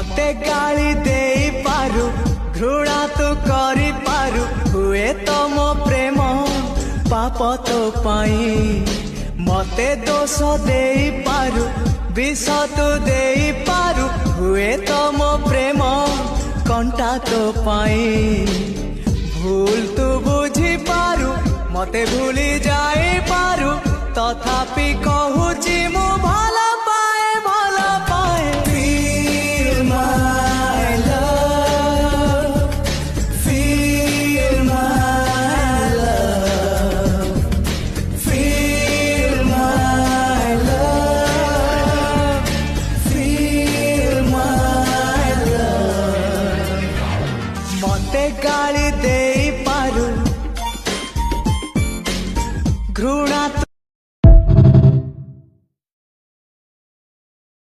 मते गाली दे पारु घृणा तो करी पारु हुए तो मो प्रेम पाप तो पाई मते दोष दे पारु विष तो दे पारु हुए तो मो प्रेम कंटा तो पाई भूल तू बुझी पारु मते भूली जाई पारु तथापि कहूची मु भल